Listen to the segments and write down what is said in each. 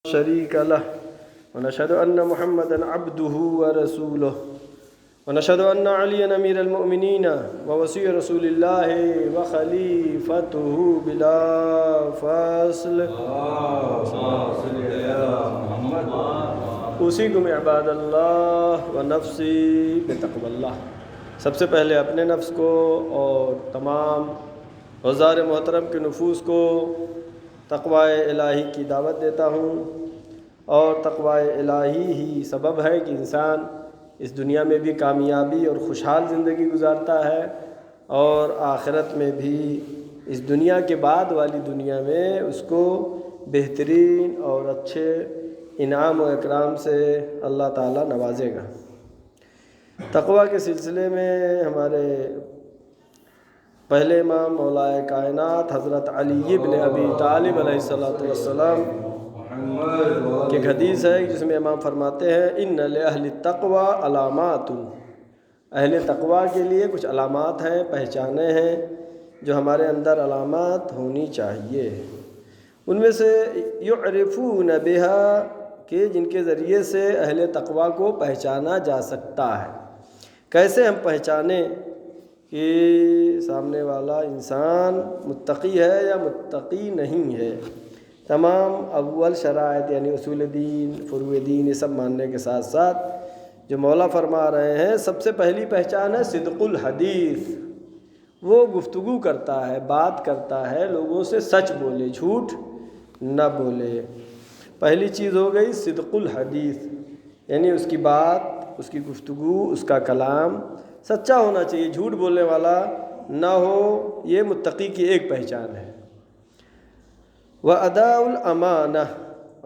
شريك له ونشهد أن محمدا عبده ورسوله ونشهد أن عليا أمير المؤمنين ووصي رسول الله وخليفته بلا فاصل اوصيكم عباد اللہ ونفسی بتقوى اللہ۔ سب سے پہلے اپنے نفس کو اور تمام حضار محترم کے نفوس کو تقوی الہی کی دعوت دیتا ہوں، اور تقوی الہی ہی سبب ہے کہ انسان اس دنیا میں بھی کامیابی اور خوشحال زندگی گزارتا ہے، اور آخرت میں بھی اس دنیا کے بعد والی دنیا میں اس کو بہترین اور اچھے انعام و اکرام سے اللہ تعالیٰ نوازے گا۔ تقوی کے سلسلے میں ہمارے پہلے امام مولائے کائنات حضرت علی بن ابی طالب علیہ السلام کی ایک حدیث ہے جس میں امام فرماتے ہیں ان لأہل التقوی علامات، اہل تقوی کے لیے کچھ علامات ہیں، پہچانیں ہیں جو ہمارے اندر علامات ہونی چاہیے۔ ان میں سے یعرفون بہا، کہ جن کے ذریعے سے اہل تقوی کو پہچانا جا سکتا ہے۔ کیسے ہم پہچانیں کہ سامنے والا انسان متقی ہے یا متقی نہیں ہے؟ تمام اول شرائط یعنی اصول دین، فروع دین، یہ سب ماننے کے ساتھ ساتھ جو مولا فرما رہے ہیں سب سے پہلی پہچان ہے صدق الحدیث۔ وہ گفتگو کرتا ہے، بات کرتا ہے، لوگوں سے سچ بولے، جھوٹ نہ بولے۔ پہلی چیز ہو گئی صدق الحدیث، یعنی اس کی بات، اس کی گفتگو، اس کا کلام سچا ہونا چاہیے، جھوٹ بولنے والا نہ ہو۔ یہ متقی کی ایک پہچان ہے۔ وَأَدَاءُ الْأَمَانَةِ،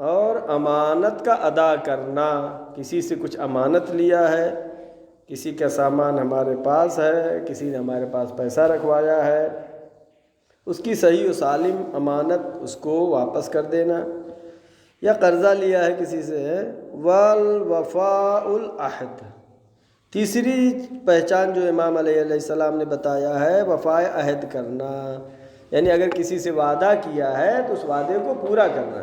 اور امانت کا ادا کرنا۔ کسی سے کچھ امانت لیا ہے، کسی کا سامان ہمارے پاس ہے، کسی نے ہمارے پاس پیسہ رکھوایا ہے، اس کی صحیح و سالم امانت اس کو واپس کر دینا، یا قرضہ لیا ہے کسی سے۔ وَالْوَفَاءُ الْعَہْدِ، تیسری پہچان جو امام علیہ السلام نے بتایا ہے وفائے عہد کرنا، یعنی اگر کسی سے وعدہ کیا ہے تو اس وعدے کو پورا کرنا۔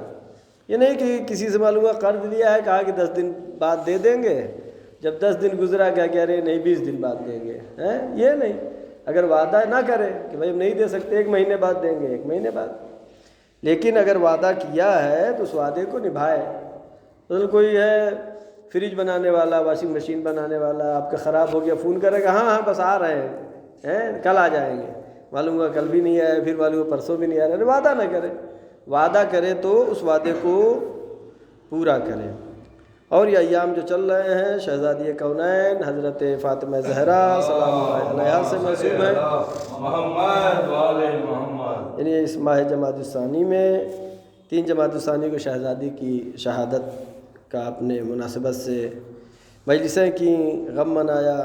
یہ نہیں کہ کسی سے معلوم ہے قرض لیا ہے، کہا کہ 10 دن بعد دے دیں گے، جب 10 دن گزرا کیا کہہ رہے نہیں 20 دن بعد دیں گے، یہ نہیں۔ اگر وعدہ نہ کرے کہ بھائی ہم نہیں دے سکتے، 1 مہینے بعد دیں گے، 1 مہینے بعد، لیکن اگر وعدہ کیا ہے تو اس وعدے کو نبھائے۔ مثلا کوئی ہے فریج بنانے والا، واشنگ مشین بنانے والا، آپ کا خراب ہو گیا، فون کرے گا ہاں بس آ رہے ہیں، کل آ جائیں گے، معلوم ہوا کل بھی نہیں آیا، پھر معلوم ہوا پرسوں بھی نہیں آ رہا۔ وعدہ نہ کرے، وعدہ کرے تو اس وعدے کو پورا کرے۔ اور یہ ایام جو چل رہے ہیں شہزادی کونین حضرت فاطمہ زہرا سلام اللہ علیہا سے منسوب ہے، یعنی اس ماہ جمادی الثانی میں 3 جمادی الثانی کو شہزادی کی شہادت کا اپنے مناسبت سے مجلسیں کی، غم منایا،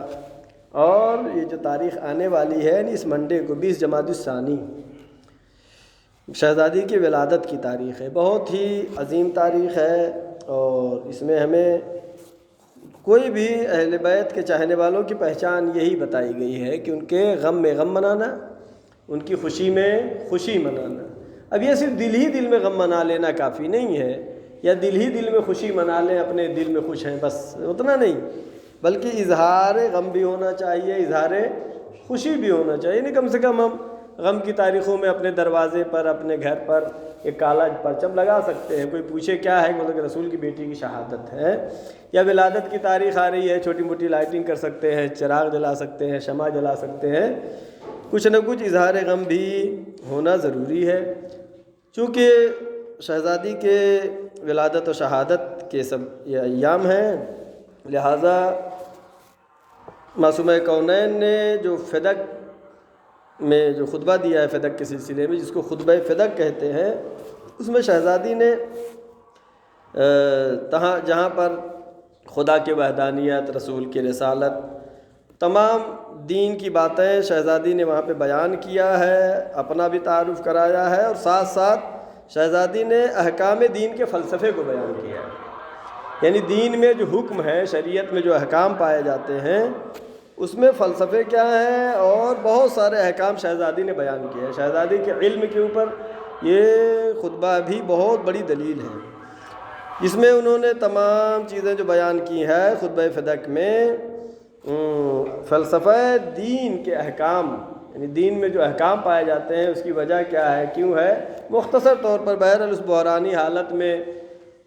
اور یہ جو تاریخ آنے والی ہے یعنی اس منڈے کو 20 جمادی الثانی شہزادی کی ولادت کی تاریخ ہے۔ بہت ہی عظیم تاریخ ہے، اور اس میں ہمیں کوئی بھی اہل بیت کے چاہنے والوں کی پہچان یہی بتائی گئی ہے کہ ان کے غم میں غم منانا، ان کی خوشی میں خوشی منانا۔ اب یہ صرف دل ہی دل میں غم منا لینا کافی نہیں ہے، یا دل ہی دل میں خوشی منا لیں، اپنے دل میں خوش ہیں بس، اتنا نہیں، بلکہ اظہار غم بھی ہونا چاہیے، اظہار خوشی بھی ہونا چاہیے۔ نہیں، کم سے کم ہم غم کی تاریخوں میں اپنے دروازے پر، اپنے گھر پر ایک کالا پرچم لگا سکتے ہیں، کوئی پوچھے کیا ہے، مطلب کہ رسول کی بیٹی کی شہادت ہے، یا ولادت کی تاریخ آ رہی ہے، چھوٹی موٹی لائٹنگ کر سکتے ہیں، چراغ جلا سکتے ہیں، شمع جلا سکتے ہیں۔ کچھ نہ کچھ اظہار غم بھی ہونا ضروری ہے، چونکہ شہزادی کے ولادت و شہادت کے سب یہ ایام ہیں، لہٰذا معصومہ کونین نے جو فدق میں جو خطبہ دیا ہے فدق کے سلسلے میں، جس کو خطبہ فدق کہتے ہیں، اس میں شہزادی نے جہاں پر خدا کی وحدانیت، رسول کی رسالت، تمام دین کی باتیں شہزادی نے وہاں پہ بیان کیا ہے، اپنا بھی تعارف کرایا ہے، اور ساتھ ساتھ شہزادی نے احکام دین کے فلسفے کو بیان کیا ہے، یعنی دین میں جو حکم ہے، شریعت میں جو احکام پائے جاتے ہیں، اس میں فلسفے کیا ہیں، اور بہت سارے احکام شہزادی نے بیان کیے ہیں۔ شہزادی کے علم کے اوپر یہ خطبہ بھی بہت بڑی دلیل ہے۔ جس میں انہوں نے تمام چیزیں جو بیان کی ہے خطبہ فدق میں، فلسفہ دین کے احکام، یعنی دین میں جو احکام پائے جاتے ہیں اس کی وجہ کیا ہے، کیوں ہے، مختصر طور پر بہرحال اس بحرانی حالت میں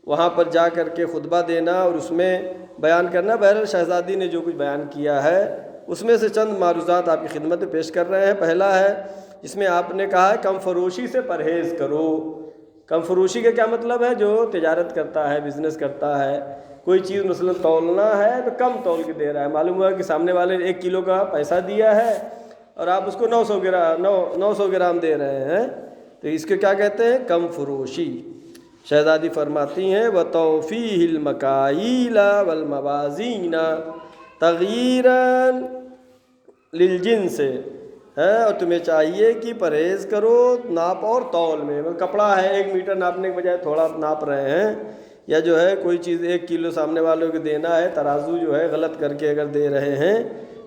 وہاں پر جا کر کے خطبہ دینا اور اس میں بیان کرنا۔ بہرحال شہزادی نے جو کچھ بیان کیا ہے اس میں سے چند معروضات آپ کی خدمت میں پیش کر رہے ہیں۔ پہلا ہے جس میں آپ نے کہا ہے کم فروشی سے پرہیز کرو۔ کم فروشی کا کیا مطلب ہے؟ جو تجارت کرتا ہے، بزنس کرتا ہے، کوئی چیز مثلا تولنا ہے تو کم تول کے دے رہا ہے، معلوم ہوا کہ سامنے والے نے 1 کلو کا پیسہ دیا ہے اور آپ اس کو 900 گرام دے رہے ہیں، تو اس کے کیا کہتے ہیں؟ کم فروشی۔ شہزادی فرماتی ہیں وَتَوْفِيهِ الْمَكَايِيلَ وَالْمَوَازِينَ تَغْيِيرًا لِلْجِنْسِ، ہے، اور تمہیں چاہیے کہ پرہیز کرو ناپ اور تول میں۔ کپڑا ہے 1 میٹر ناپنے کے بجائے تھوڑا ناپ رہے ہیں، یا جو ہے کوئی چیز 1 کلو سامنے والوں کو دینا ہے، ترازو جو ہے غلط کر کے اگر دے رہے ہیں،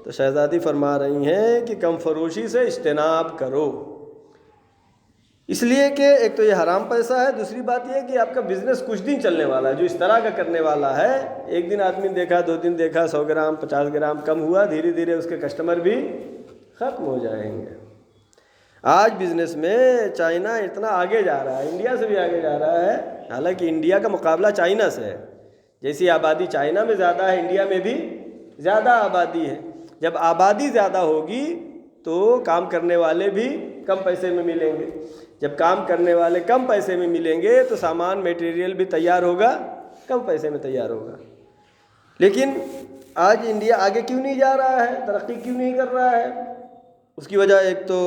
تو شہزادی فرما رہی ہیں کہ کم فروشی سے اجتناب کرو، اس لیے کہ ایک تو یہ حرام پیسہ ہے، دوسری بات یہ ہے کہ آپ کا بزنس کچھ دن چلنے والا ہے۔ جو اس طرح کا کرنے والا ہے، 1 دن آدمی نے دیکھا، 2 دن دیکھا، 100 گرام 50 گرام کم ہوا، دھیرے دھیرے اس کے کسٹمر بھی ختم ہو جائیں گے۔ آج بزنس میں چائنا اتنا آگے جا رہا ہے، انڈیا سے بھی آگے جا رہا ہے، حالانکہ انڈیا کا مقابلہ چائنا سے ہے۔ جیسی آبادی چائنا میں زیادہ ہے، انڈیا میں بھی زیادہ آبادی ہے۔ جب آبادی زیادہ ہوگی تو کام کرنے والے بھی کم پیسے میں ملیں گے، جب کام کرنے والے کم پیسے میں ملیں گے تو سامان میٹیریل بھی تیار ہوگا، کم پیسے میں تیار ہوگا۔ لیکن آج انڈیا آگے کیوں نہیں جا رہا ہے، ترقی کیوں نہیں کر رہا ہے؟ اس کی وجہ ایک تو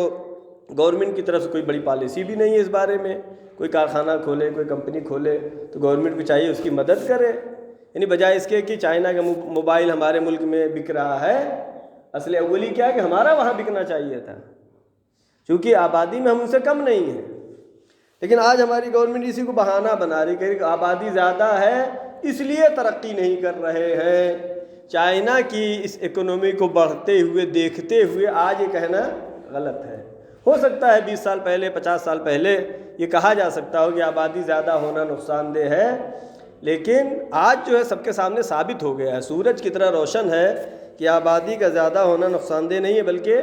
گورنمنٹ کی طرف سے کوئی بڑی پالیسی بھی نہیں ہے اس بارے میں۔ کوئی کارخانہ کھولے، کوئی کمپنی کھولے تو گورنمنٹ کو چاہیے اس کی مدد کرے، یعنی بجائے اس کے کہ چائنا کا موبائل ہمارے ملک میں بک رہا ہے، اصل اولی کیا ہے کہ ہمارا وہاں بکنا چاہیے تھا، چونکہ آبادی میں ہم ان سے کم نہیں ہیں۔ لیکن آج ہماری گورنمنٹ اسی کو بہانہ بنا رہی کہ آبادی زیادہ ہے اس لیے ترقی نہیں کر رہے ہیں۔ چائنا کی اس اکنومی کو بڑھتے ہوئے دیکھتے ہوئے آج یہ کہنا غلط ہے۔ ہو سکتا ہے 20 سال پہلے، 50 سال پہلے یہ کہا جا سکتا ہو کہ آبادی زیادہ ہونا نقصان دہ ہے، لیکن آج جو ہے سب کے سامنے ثابت ہو گیا ہے، سورج کی طرح روشن ہے کہ آبادی کا زیادہ ہونا نقصان دہ نہیں ہے بلکہ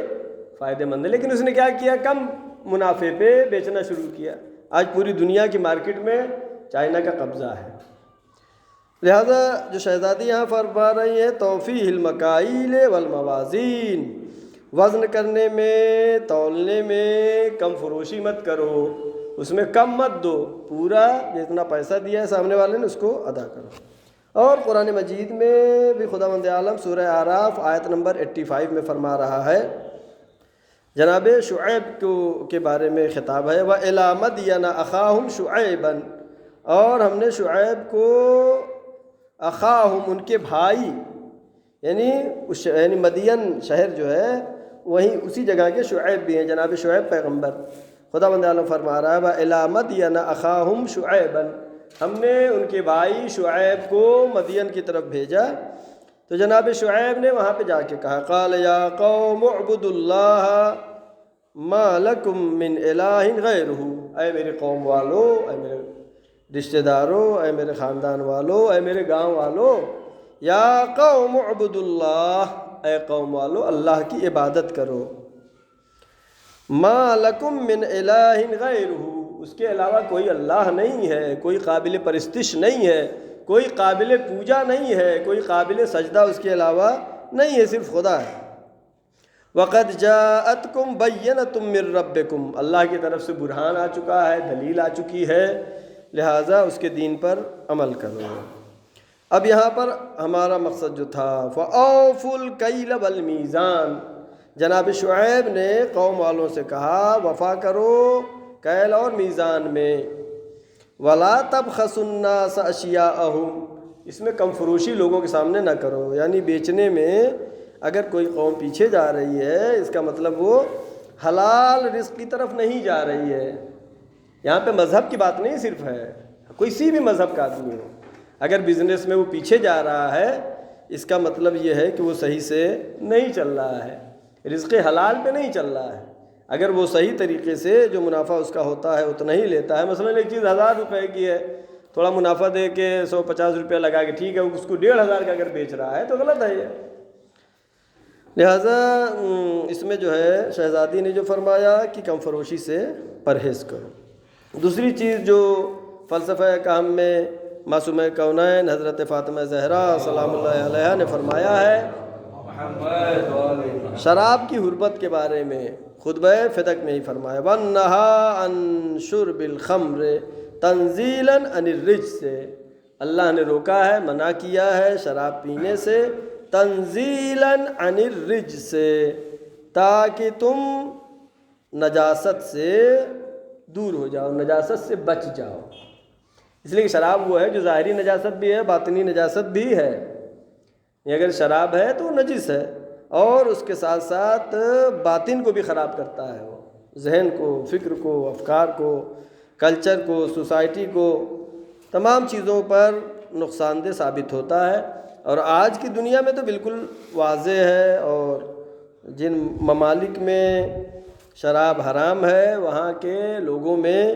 فائدہ مند ہے۔ لیکن اس نے کیا کیا؟ کم منافع پہ بیچنا شروع کیا۔ آج پوری دنیا کی مارکیٹ میں چائنا کا قبضہ ہے۔ لہذا جو شہزادی یہاں فرما رہی ہیں توفیہ المکائیل والموازین، وزن کرنے میں، تولنے میں کم فروشی مت کرو، اس میں کم مت دو، پورا جتنا پیسہ دیا ہے سامنے والے نے اس کو ادا کرو۔ اور قرآن مجید میں بھی خداوند عالم سورہ اعراف آیت نمبر 85 میں فرما رہا ہے، جناب شعیب کے بارے میں خطاب ہے، وَإِلَىٰ مَدْيَنَ أَخَاهُمْ شُعَيْبًا، اور ہم نے شعیب کو اخاہم ان کے بھائی، یعنی مدین شہر جو ہے وہیں اسی جگہ کے شعیب بھی ہیں، جناب شعیب پیغمبر۔ خداوند عالم فرما رہا ہے وَإِلَىٰ مَدْيَنَ أَخَاهُمْ شُعَيْبًا، ہم نے ان کے بھائی شعیب کو مدین کی طرف بھیجا، تو جناب شعیب نے وہاں پہ جا کے کہا قَالَ يَا قَوْمُ اعْبُدُوا اللَّهَ مَا لَكُم مِّنْ إِلَٰهٍ غَيْرُهُ، اے میرے قوم والو، اے میرے رشتہ داروں، اے میرے خاندان والو، اے میرے گاؤں والو، یا قوم اعبدوا اللہ، اے قوم والو اللہ کی عبادت کرو، ما لکم من الہ غیرہ، اس کے علاوہ کوئی اللہ نہیں ہے، کوئی قابل پرستش نہیں ہے، کوئی قابل پوجا نہیں ہے، کوئی قابل سجدہ اس کے علاوہ نہیں ہے، صرف خدا ہے۔ وَقَدْ جَاءَتْكُمْ بَيِّنَةٌ مِّن رَبِّكُمْ، اللہ کی طرف سے برہان آ چکا ہے، دلیل آ چکی ہے، لہٰذا اس کے دین پر عمل کرو۔ اب یہاں پر ہمارا مقصد جو تھا فَأَوْفُوا الْكَيْلَ وَالْمِيزَانَ، جناب شعیب نے قوم والوں سے کہا وفا کرو کیل اور میزان میں، وَلَا تَبْخَسُوا النَّاسَ أَشْيَاءَهُمْ، اس میں کم فروشی لوگوں کے سامنے نہ کرو، یعنی بیچنے میں اگر کوئی قوم پیچھے جا رہی ہے اس کا مطلب وہ حلال رزق کی طرف نہیں جا رہی ہے۔ یہاں پہ مذہب کی بات نہیں صرف ہے، کسی بھی مذہب کا آدمی ہو، اگر بزنس میں وہ پیچھے جا رہا ہے اس کا مطلب یہ ہے کہ وہ صحیح سے نہیں چل رہا ہے، رزق حلال پہ نہیں چل رہا ہے۔ اگر وہ صحیح طریقے سے جو منافع اس کا ہوتا ہے اتنا ہی لیتا ہے، مثلا ایک چیز 1000 روپے کی ہے تھوڑا منافع دے کے 150 روپیہ لگا کے ٹھیک ہے اس کو 1500 کا اگر بیچ رہا ہے تو غلط ہے یہ۔ لہٰذا اس میں جو ہے شہزادی نے جو فرمایا کہ کم فروشی سے پرہیز کرو۔ دوسری چیز جو فلسفہ کام میں معصومہ کونین حضرت فاطمہ زہرا سلام اللہ علیہا نے فرمایا ہے، شراب کی حرمت کے بارے میں خطبہ فدق میں ہی فرمایا، وَنَّهَا عَنْ شُرْبِ الْخَمْرِ تَنزِيلًا عَنِ الرِّجْسِ، اللہ نے روکا ہے، منع کیا ہے شراب پینے سے، تنزیلاً عن الرجس، تاکہ تم نجاست سے دور ہو جاؤ، نجاست سے بچ جاؤ۔ اس لیے کہ شراب وہ ہے جو ظاہری نجاست بھی ہے، باطنی نجاست بھی ہے۔ اگر شراب ہے تو نجس ہے، اور اس کے ساتھ ساتھ باطن کو بھی خراب کرتا ہے، وہ ذہن کو، فکر کو، افکار کو، کلچر کو، سوسائٹی کو، تمام چیزوں پر نقصان دہ ثابت ہوتا ہے۔ اور آج کی دنیا میں تو بالکل واضح ہے، اور جن ممالک میں شراب حرام ہے وہاں کے لوگوں میں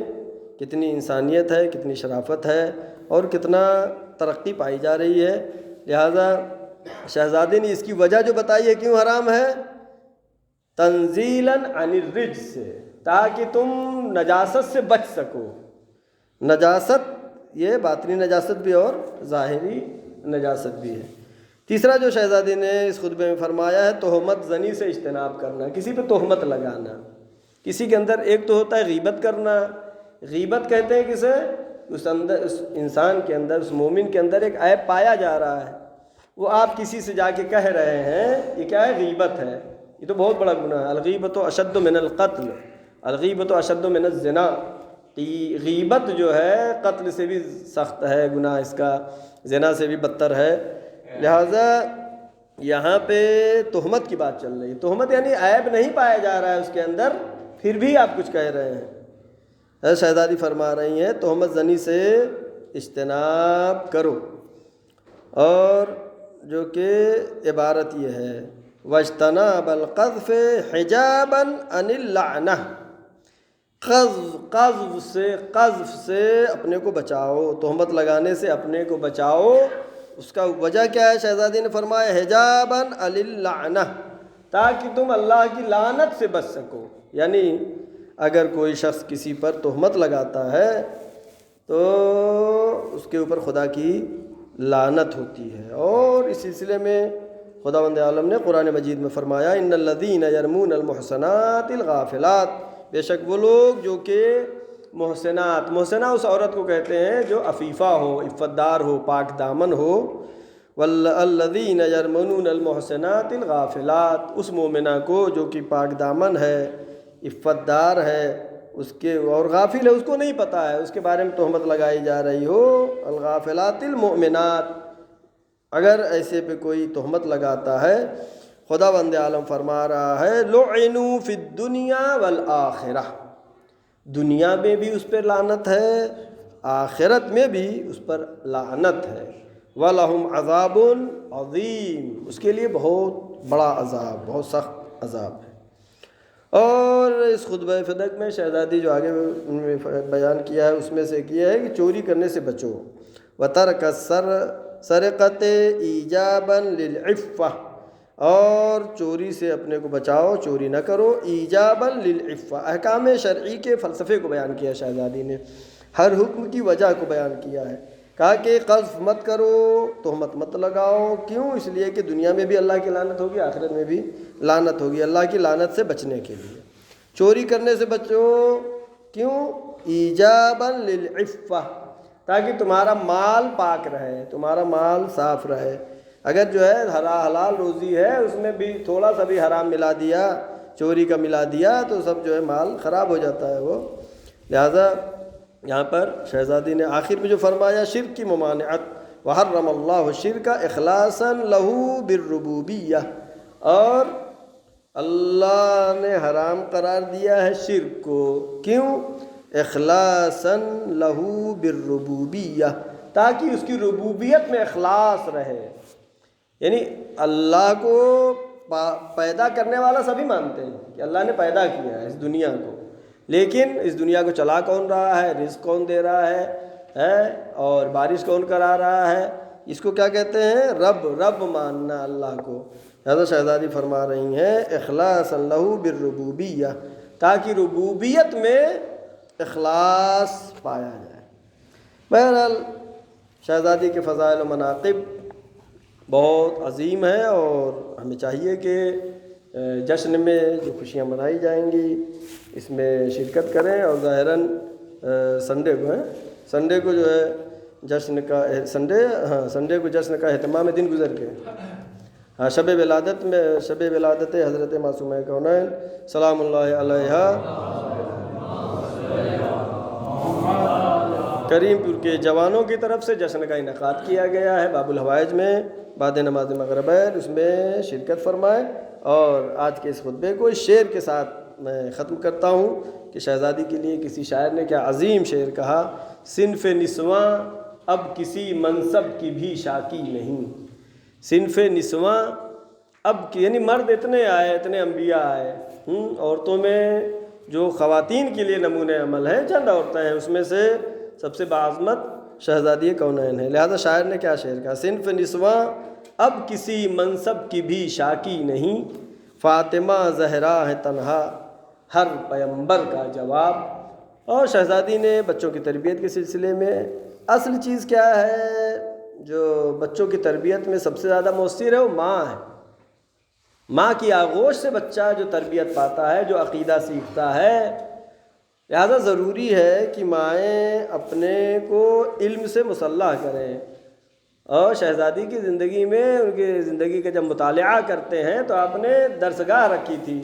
کتنی انسانیت ہے، کتنی شرافت ہے، اور کتنا ترقی پائی جا رہی ہے۔ لہٰذا شہزادی نے اس کی وجہ جو بتائی ہے کیوں حرام ہے، تنزیلاً عن الرجس، تاکہ تم نجاست سے بچ سکو۔ نجاست یہ باطنی نجاست بھی اور ظاہری نجاست بھی ہے۔ تیسرا جو شہزادی نے اس خطبے میں فرمایا ہے، تہمت زنی سے اجتناب کرنا، کسی پہ تہمت لگانا۔ کسی کے اندر ایک تو ہوتا ہے غیبت کرنا، غیبت کہتے ہیں کسے، اس انسان کے اندر، اس مومن کے اندر ایک عیب پایا جا رہا ہے، وہ آپ کسی سے جا کے کہہ رہے ہیں، یہ کیا ہے، غیبت ہے۔ یہ تو بہت بڑا گناہ ہے، الغیبت اشد من القتل، الغیبت اشد من الزنا۔ غیبت جو ہے قتل سے بھی سخت ہے گناہ، اس کا زنا سے بھی بدتر ہے۔ لہٰذا یہاں پہ تہمت کی بات چل رہی ہے، تہمت یعنی عیب نہیں پایا جا رہا ہے اس کے اندر، پھر بھی آپ کچھ کہہ رہے ہیں۔ شہزادی فرما رہی ہیں تہمت زنی سے اجتناب کرو، اور جو کہ عبارت یہ ہے، وَاجْتَنَابَ الْقَذْفِ حِجَابًا عَنِ اللَّعْنَةِ، قذف سے اپنے کو بچاؤ، تہمت لگانے سے اپنے کو بچاؤ۔ اس کا وجہ کیا ہے، شہزادی نے فرمایا حجاباً علی اللعنہ، تاکہ تم اللہ کی لعنت سے بچ سکو۔ یعنی اگر کوئی شخص کسی پر تہمت لگاتا ہے تو اس کے اوپر خدا کی لعنت ہوتی ہے۔ اور اس سلسلے میں خداوند عالم نے قرآن مجید میں فرمایا، ان الذین یرمون المحصنات الغافلات، بے شک وہ لوگ جو کہ محسنات، محسنہ اس عورت کو کہتے ہیں جو عفیفہ ہو، عفت دار ہو، پاک دامن ہو، والذین یرمون المحسنات الغافلات، اس مومنہ کو جو کہ پاک دامن ہے، عفت دار ہے، اس کے اور غافل ہے، اس کو نہیں پتہ ہے، اس کے بارے میں تہمت لگائی جا رہی ہو، الغافلات المؤمنات، اگر ایسے پہ کوئی تہمت لگاتا ہے، خداوند عالم فرما رہا ہے لعنوا فی الدنیا والآخرہ، دنیا میں بھی اس پر لعنت ہے، آخرت میں بھی اس پر لعنت ہے، وَلَهُمْ عَذَابٌ عَظِيمٌ، اس کے لیے بہت بڑا عذاب، بہت سخت عذاب ہے۔ اور اس خطبہ فدق میں شہزادی جو آگے بیان کیا ہے اس میں سے کیا ہے کہ چوری کرنے سے بچو، وَتَرْكَ السَّرِقَةِ ایجابًا لِلْعِفَّةِ، اور چوری سے اپنے کو بچاؤ، چوری نہ کرو، ایجابًا لِلْعِفَّةِ، احکام شرعی کے فلسفے کو بیان کیا شہزادی نے، ہر حکم کی وجہ کو بیان کیا ہے، کہا کہ قذف مت کرو، تہمت مت لگاؤ، کیوں، اس لیے کہ دنیا میں بھی اللہ کی لعنت ہوگی، آخرت میں بھی لعنت ہوگی، اللہ کی لعنت سے بچنے کے لیے چوری کرنے سے بچو، کیوں، ایجابًا للعفہ، تاکہ تمہارا مال پاک رہے، تمہارا مال صاف رہے۔ اگر جو ہے حلال روزی ہے اس میں بھی تھوڑا سا بھی حرام ملا دیا، چوری کا ملا دیا، تو سب جو ہے مال خراب ہو جاتا ہے وہ۔ لہذا یہاں پر شہزادی نے آخر میں جو فرمایا شرک کی ممانعت، وحرم اللہ الشرک اخلاصا لہ بالربوبیہ، اور اللہ نے حرام قرار دیا ہے شرک کو، کیوں، اخلاصا لہ بالربوبیہ، تاکہ اس کی ربوبیت میں اخلاص رہے، یعنی اللہ کو پیدا کرنے والا سبھی مانتے ہیں کہ اللہ نے پیدا کیا ہے اس دنیا کو، لیکن اس دنیا کو چلا کون رہا ہے، رزق کون دے رہا ہے، ہے، اور بارش کون کرا رہا ہے، اس کو کیا کہتے ہیں، رب ماننا اللہ کو۔ حضرت شہزادی فرما رہی ہیں اخلاص لہ بالربوبیہ، تاکہ ربوبیت میں اخلاص پایا جائے۔ بہرحال شہزادی کے فضائل و مناقب بہت عظیم ہیں، اور ہمیں چاہیے کہ جشن میں جو خوشیاں منائی جائیں گی اس میں شرکت کریں، اور ظاہراً سنڈے کو جو ہے جشن کا سنڈے کو جشن کا اہتمام دن گزر کے شب ولادت حضرت معصومہ کونین سلام اللہ علیہا کریم پور کے جوانوں کی طرف سے جشن کا انعقاد کیا گیا ہے باب الحوائج میں بعد نماز مغرب ہے، اس میں شرکت فرمائیں۔ اور آج کے اس خطبے کو اس شعر کے ساتھ میں ختم کرتا ہوں کہ شہزادی کے لیے کسی شاعر نے کیا عظیم شعر کہا، صنف نسواں اب کسی منصب کی بھی شاکی نہیں، صنف نسواں اب یعنی مرد اتنے آئے، اتنے انبیاء آئے، عورتوں میں جو خواتین کے لیے نمونۂ عمل ہیں چند عورتیں ہیں، اس میں سے سب سے باعظمت شہزادی کونین ہے۔ لہذا شاعر نے کیا شعر کہا، صنف نسواں اب کسی منصب کی بھی شاکی نہیں، فاطمہ زہرا ہے تنہا ہر پیمبر کا جواب۔ اور شہزادی نے بچوں کی تربیت کے سلسلے میں اصل چیز کیا ہے جو بچوں کی تربیت میں سب سے زیادہ مؤثر ہے، وہ ماں ہے۔ ماں کی آغوش سے بچہ جو تربیت پاتا ہے، جو عقیدہ سیکھتا ہے، لہذا ضروری ہے کہ مائیں اپنے کو علم سے مسلح کریں۔ اور شہزادی کی زندگی میں ان کی زندگی کا جب مطالعہ کرتے ہیں تو آپ نے درسگاہ رکھی تھی،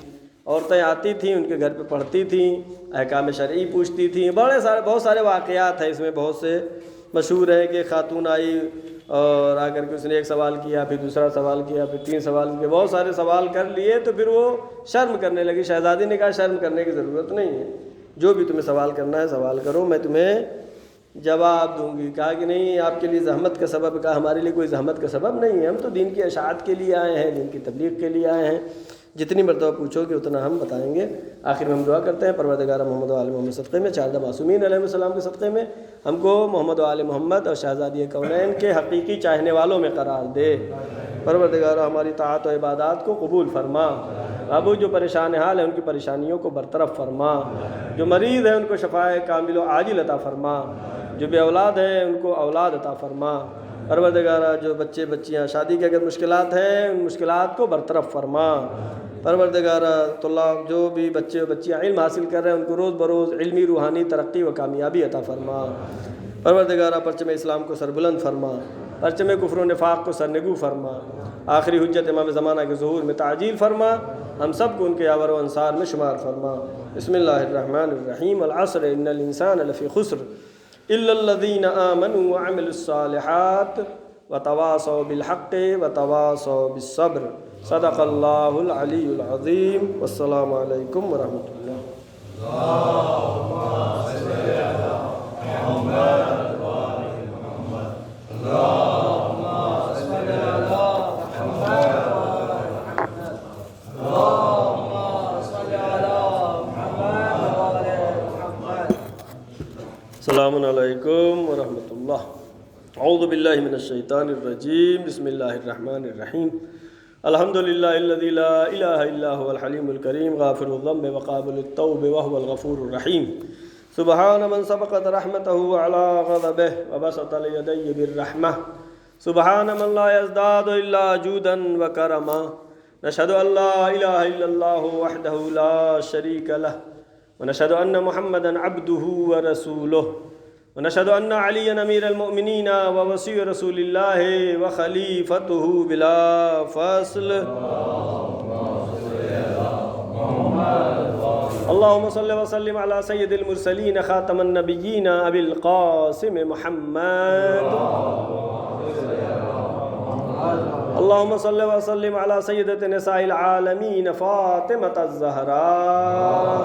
عورتیں آتی تھیں ان کے گھر پہ پڑھتی تھیں، احکام شرعی پوچھتی تھیں، بہت سارے واقعات ہیں اس میں، بہت سے مشہور ہے کہ خاتون آئی اور آ کر کے اس نے ایک سوال کیا، پھر دوسرا سوال کیا، پھر 3 سوال کیے، بہت سارے سوال کر لیے تو پھر وہ شرم کرنے لگی۔ شہزادی نے کہا شرم کرنے کی ضرورت نہیں ہے، جو بھی تمہیں سوال کرنا ہے سوال کرو، میں تمہیں جواب دوں گی۔ کہا کہ نہیں آپ کے لیے زحمت کا سبب، کہا ہمارے لیے کوئی زحمت کا سبب نہیں ہے، ہم تو دین کی اشاعت کے لیے آئے ہیں، دین کی تبلیغ کے لیے آئے ہیں، جتنی مرتبہ پوچھو گے اتنا ہم بتائیں گے۔ آخر میں ہم دعا کرتے ہیں پروردگار محمد و آل محمد صدقے میں، 4 معصومین علیہ السلام کے صدقے میں ہم کو محمد و آل محمد اور شہزادی کونین کے حقیقی چاہنے والوں میں قرار دے۔ پروردگار ہماری طاعت و عبادات کو قبول فرما، ابو جو پریشان حال ہیں ان کی پریشانیوں کو برطرف فرما، جو مریض ہیں ان کو شفائے کامل و عاجل عطا فرما، جو بے اولاد ہیں ان کو اولاد عطا فرما۔ پروردگارہ جو بچے بچیاں شادی کے اگر مشکلات ہیں ان مشکلات کو برطرف فرما۔ پروردگارہ طلاب جو بھی بچے و بچیاں علم حاصل کر رہے ہیں ان کو روز بروز علمی روحانی ترقی و کامیابی عطا فرما۔ پروردگارہ پرچم اسلام کو سربلند فرما، پرچم کفر و نفاق کو سرنگو فرما، آخری حجت امام زمانہ کے ظہور میں تعجیل فرما، ہم سب کو ان کے آور و انصار میں شمار فرما۔ بسم اللہ الرحمن الرحیم، العصر ان الانسان لفی خسر الا الذین آمنوا وعملوا الصالحات وتواصوا بالحق وتواصوا بالصبر، صدق اللہ العلی العظیم، والسلام علیکم ورحمۃ اللہ۔ السلام علیکم ورحمۃ اللہ۔ اعوذ باللہ من الشیطان الرجیم، بسم اللہ الرحمن الرحیم، الحمد للہ الذی لا الہ الا هو الحلیم الکریم، غافر الذنب وقابل التوب وهو الغفور الرحیم، سبحان من سبقت رحمته على غضبه وبسط اليدي بالرحمة، سبحان من لا يزداد الا جودا وكرما، نشهد ان لا اله الا الله وحده لا شريك له، ونشهد ان محمدا عبده ورسوله، ونشهد ان عليا امير المؤمنين ووصي رسول الله وخليفته بلا فصل، اللهم صل وسلم على سيد المرسلين خاتم النبيين ابي القاسم محمد، اللهم صل وسلم على سيدة نساء العالمين فاطمة الزهراء،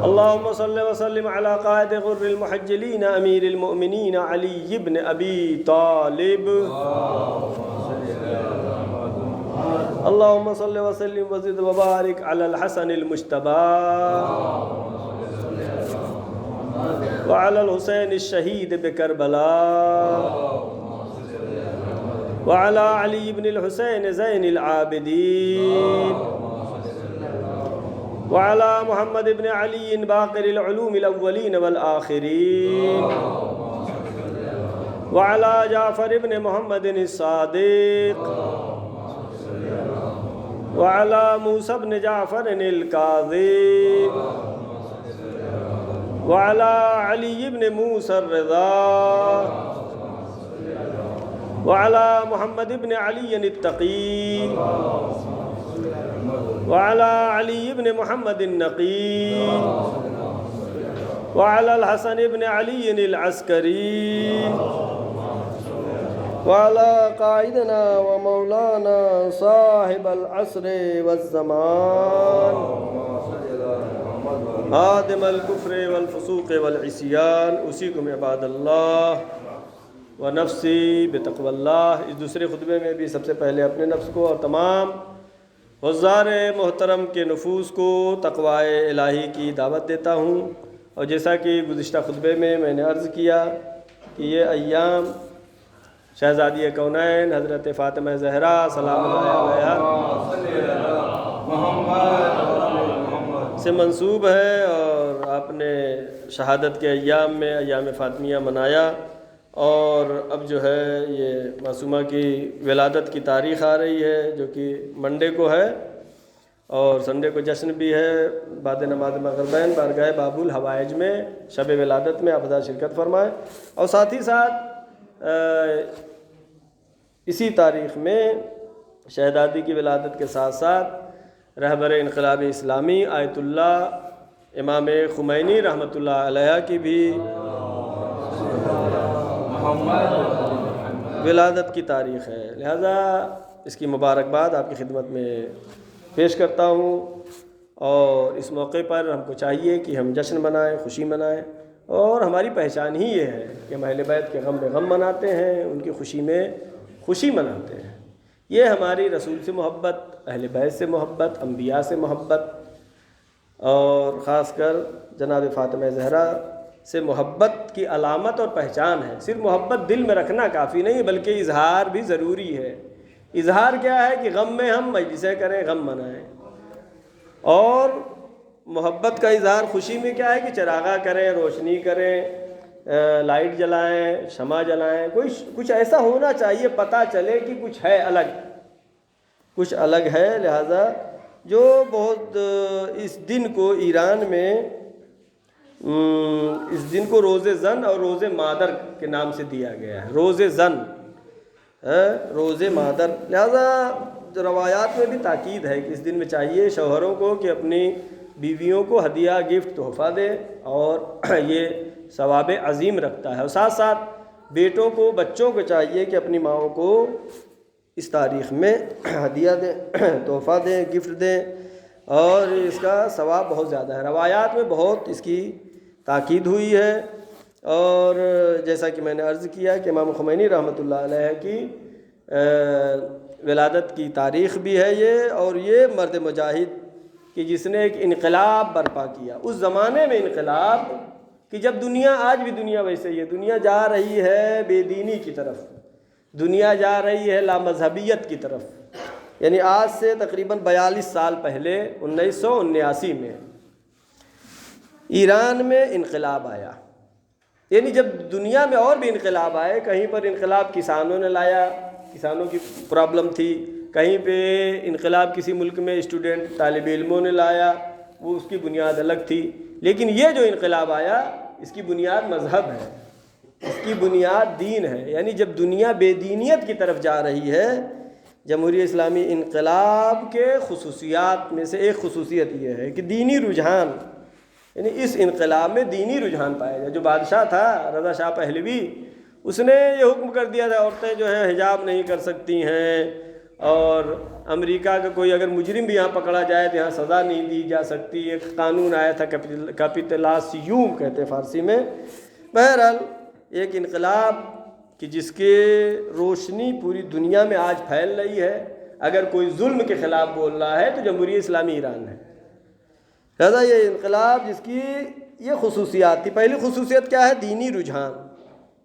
اللهم صل وسلم على قائد غر المحجلين امير المؤمنين علي بن ابي طالب، اللهم صل وسلم وزد وبارك على الحسن المجتبى وعلى الحسين الشهيد بكربلاء وعلى علي بن الحسين زين العابدين وعلى محمد بن علي باقر العلوم الأولين والآخرين وعلى جعفر بن محمد الصادق وعلى موسى بن جعفر الكاظم وعلى علي بن موسى الرضا وعلى محمد بن علي التقي وعلى علي بن محمد النقي وعلى الحسن بن علي العسكري وعلى قائدنا ومولانا صاحب العصر والزمان آدم الكفر والفسوق والعصيان اوصيكم عباد اللہ ونفسی بتقوی اللہ۔ اس دوسرے خطبے میں بھی سب سے پہلے اپنے نفس کو اور تمام حضار محترم کے نفوس کو تقوی الہی کی دعوت دیتا ہوں۔ اور جیسا کہ گزشتہ خطبے میں نے عرض کیا کہ یہ ایام شہزادی کونین حضرت فاطمہ زہرا سلام اللہ علیہا سے منسوب ہے، اور آپ نے شہادت کے ایام میں ایام فاطمیہ منایا، اور اب جو ہے یہ معصومہ کی ولادت کی تاریخ آ رہی ہے جو کہ منڈے کو ہے، اور سنڈے کو جشن بھی ہے۔ بعد نماز مغربین بارگاہ باب الحوائج میں شب ولادت میں آپ حضرات شرکت فرمائیں، اور ساتھ ہی ساتھ اسی تاریخ میں شہزادی کی ولادت کے ساتھ ساتھ رہبر انقلاب اسلامی آیت اللہ امام خمینی رحمۃ اللہ علیہ کی بھی ولادت کی تاریخ ہے، لہذا اس کی مبارکباد آپ کی خدمت میں پیش کرتا ہوں۔ اور اس موقع پر ہم کو چاہیے کہ ہم جشن منائیں، خوشی منائیں، اور ہماری پہچان ہی یہ ہے کہ ہم اہل بیت کے غم میں غم مناتے ہیں، ان کی خوشی میں خوشی مناتے ہیں۔ یہ ہماری رسول سے محبت، اہل بیت سے محبت، انبیاء سے محبت، اور خاص کر جناب فاطمہ زہرا سے محبت کی علامت اور پہچان ہے۔ صرف محبت دل میں رکھنا کافی نہیں بلکہ اظہار بھی ضروری ہے۔ اظہار کیا ہے کہ غم میں ہم مجلسیں کریں، غم منائیں، اور محبت کا اظہار خوشی میں کیا ہے کہ چراغاں کریں، روشنی کریں، لائٹ جلائیں، شمع جلائیں، کچھ ایسا ہونا چاہیے پتہ چلے کہ کچھ ہے الگ، کچھ الگ ہے۔ لہذا جو بہت اس دن کو ایران میں اس دن کو روز زن اور روز مادر کے نام سے دیا گیا ہے، روز زن، روز مادر۔ لہذا روایات میں بھی تاکید ہے کہ اس دن میں چاہیے شوہروں کو کہ اپنی بیویوں کو ہدیہ، گفٹ، تحفہ دیں، اور یہ ثواب عظیم رکھتا ہے۔ اور ساتھ ساتھ بیٹوں کو، بچوں کو چاہیے کہ اپنی ماؤں کو اس تاریخ میں ہدیہ دیں، تحفہ دیں، گفٹ دیں، اور اس کا ثواب بہت زیادہ ہے۔ روایات میں بہت اس کی تاکید ہوئی ہے، اور جیسا کہ میں نے عرض کیا کہ امام خمینی رحمۃ اللہ علیہ کی ولادت کی تاریخ بھی ہے یہ، اور یہ مرد مجاہد کہ جس نے ایک انقلاب برپا کیا اس زمانے میں، انقلاب کہ جب دنیا، آج بھی دنیا ویسے ہی ہے، دنیا جا رہی ہے بے دینی کی طرف، دنیا جا رہی ہے لامذہبیت کی طرف۔ یعنی آج سے تقریباً 42 سال پہلے 1979 میں ایران میں انقلاب آیا۔ یعنی جب دنیا میں اور بھی انقلاب آئے، کہیں پر انقلاب کسانوں نے لایا، کسانوں کی پرابلم تھی، کہیں پہ انقلاب کسی ملک میں اسٹوڈنٹ، طالب علموں نے لایا، وہ اس کی بنیاد الگ تھی، لیکن یہ جو انقلاب آیا اس کی بنیاد مذہب ہے، اس کی بنیاد دین ہے۔ یعنی جب دنیا بے دینیت کی طرف جا رہی ہے، جمہوریہ اسلامی انقلاب کے خصوصیات میں سے ایک خصوصیت یہ ہے کہ دینی رجحان، یعنی اس انقلاب میں دینی رجحان پایا جائے۔ جو بادشاہ تھا رضا شاہ پہلوی، اس نے یہ حکم کر دیا تھا عورتیں جو ہے حجاب نہیں کر سکتی ہیں، اور امریکہ کا کوئی اگر مجرم بھی یہاں پکڑا جائے تو یہاں سزا نہیں دی جا سکتی۔ ایک قانون آیا تھا کیپیٹلاسیوم کہتے ہیں فارسی میں۔ بہرحال ایک انقلاب کہ جس کے روشنی پوری دنیا میں آج پھیل رہی ہے، اگر کوئی ظلم کے خلاف بول رہا ہے تو جمہوریہ اسلامی ایران ہے۔ لہذا یہ انقلاب جس کی یہ خصوصیات تھی۔ پہلی خصوصیت کیا ہے؟ دینی رجحان۔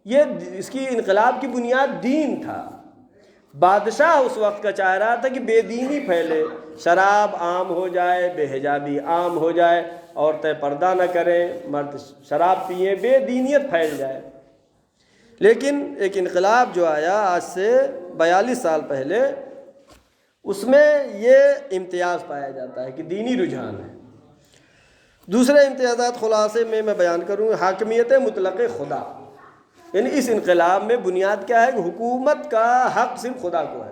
یہ اس کی انقلاب کی بنیاد دین تھا۔ بادشاہ اس وقت کا چاہ رہا تھا کہ بے دینی پھیلے، شراب عام ہو جائے، بے حجابی عام ہو جائے، عورتیں پردہ نہ کریں، مرد شراب پئیں، بے دینیت پھیل جائے۔ لیکن ایک انقلاب جو آیا آج سے 42 سال پہلے، اس میں یہ امتیاز پایا جاتا ہے کہ دینی رجحان ہے۔ دوسرے امتیازات خلاصے میں بیان کروں، حاکمیت مطلق خدا، یعنی اس انقلاب میں بنیاد کیا ہے کہ حکومت کا حق صرف خدا کو ہے۔